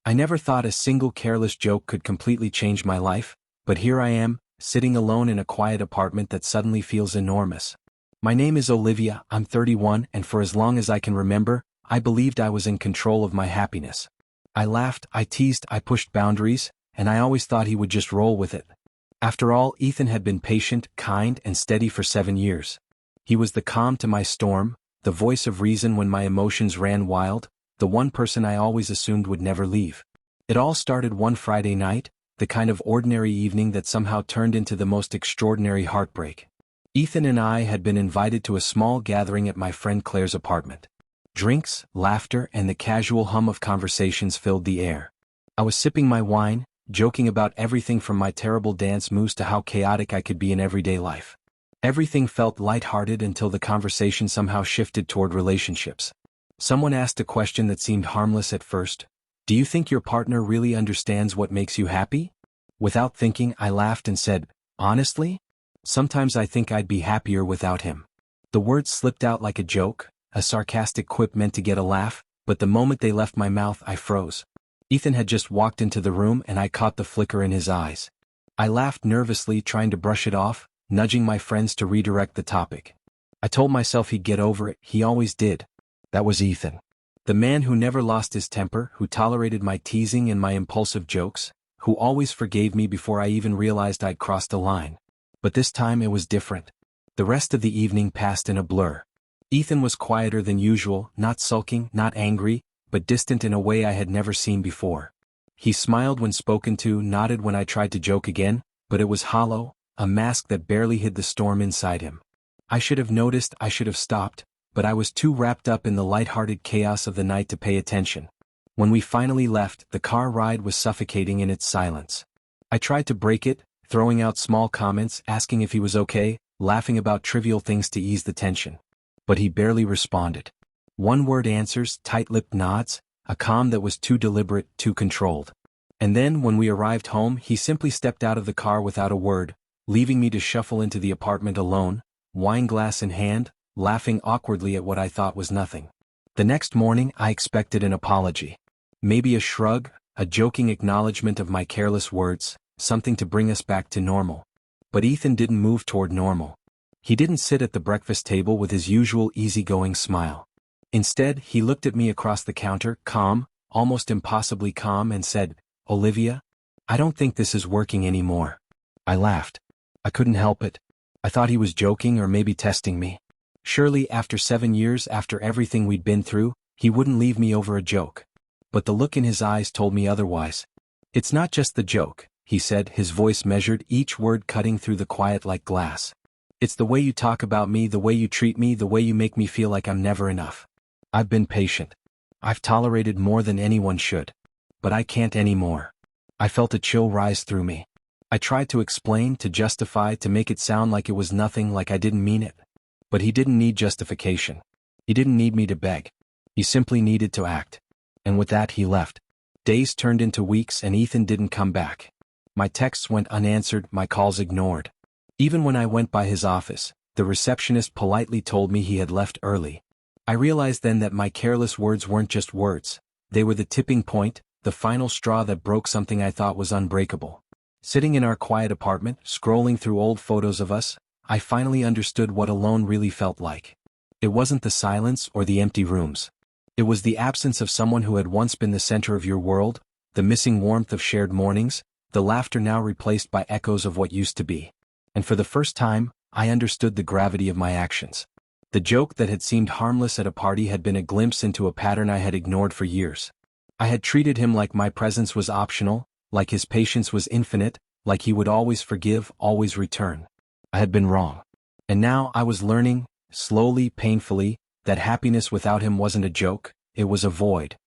I never thought a single careless joke could completely change my life, but here I am, sitting alone in a quiet apartment that suddenly feels enormous. My name is Olivia, I'm 31, and for as long as I can remember, I believed I was in control of my happiness. I laughed, I teased, I pushed boundaries, and I always thought he would just roll with it. After all, Ethan had been patient, kind, and steady for 7 years. He was the calm to my storm, the voice of reason when my emotions ran wild, the one person I always assumed would never leave. It all started one Friday night, the kind of ordinary evening that somehow turned into the most extraordinary heartbreak. Ethan and I had been invited to a small gathering at my friend Claire's apartment. Drinks, laughter, and the casual hum of conversations filled the air. I was sipping my wine, joking about everything from my terrible dance moves to how chaotic I could be in everyday life. Everything felt lighthearted until the conversation somehow shifted toward relationships. Someone asked a question that seemed harmless at first. Do you think your partner really understands what makes you happy? Without thinking, I laughed and said, honestly? Sometimes I think I'd be happier without him. The words slipped out like a joke, a sarcastic quip meant to get a laugh, but the moment they left my mouth I froze. Ethan had just walked into the room and I caught the flicker in his eyes. I laughed nervously, trying to brush it off, nudging my friends to redirect the topic. I told myself he'd get over it, he always did. That was Ethan. The man who never lost his temper, who tolerated my teasing and my impulsive jokes, who always forgave me before I even realized I'd crossed a line. But this time it was different. The rest of the evening passed in a blur. Ethan was quieter than usual, not sulking, not angry, but distant in a way I had never seen before. He smiled when spoken to, nodded when I tried to joke again, but it was hollow, a mask that barely hid the storm inside him. I should have noticed, I should have stopped, but I was too wrapped up in the light-hearted chaos of the night to pay attention. When we finally left, the car ride was suffocating in its silence. I tried to break it, throwing out small comments, asking if he was okay, laughing about trivial things to ease the tension. But he barely responded. One-word answers, tight-lipped nods, a calm that was too deliberate, too controlled. And then, when we arrived home, he simply stepped out of the car without a word, leaving me to shuffle into the apartment alone, wine glass in hand, laughing awkwardly at what I thought was nothing. The next morning, I expected an apology. Maybe a shrug, a joking acknowledgement of my careless words, something to bring us back to normal. But Ethan didn't move toward normal. He didn't sit at the breakfast table with his usual easygoing smile. Instead, he looked at me across the counter, calm, almost impossibly calm, and said, Olivia, I don't think this is working anymore. I laughed. I couldn't help it. I thought he was joking or maybe testing me. Surely, after 7 years, after everything we'd been through, he wouldn't leave me over a joke. But the look in his eyes told me otherwise. It's not just the joke, he said, his voice measured, each word cutting through the quiet like glass. It's the way you talk about me, the way you treat me, the way you make me feel like I'm never enough. I've been patient. I've tolerated more than anyone should. But I can't anymore. I felt a chill rise through me. I tried to explain, to justify, to make it sound like it was nothing, like I didn't mean it. But he didn't need justification. He didn't need me to beg. He simply needed to act. And with that he left. Days turned into weeks and Ethan didn't come back. My texts went unanswered, my calls ignored. Even when I went by his office, the receptionist politely told me he had left early. I realized then that my careless words weren't just words. They were the tipping point, the final straw that broke something I thought was unbreakable. Sitting in our quiet apartment, scrolling through old photos of us, I finally understood what alone really felt like. It wasn't the silence or the empty rooms. It was the absence of someone who had once been the center of your world, the missing warmth of shared mornings, the laughter now replaced by echoes of what used to be. And for the first time, I understood the gravity of my actions. The joke that had seemed harmless at a party had been a glimpse into a pattern I had ignored for years. I had treated him like my presence was optional, like his patience was infinite, like he would always forgive, always return. I had been wrong. And now I was learning, slowly, painfully, that happiness without him wasn't a joke, it was a void.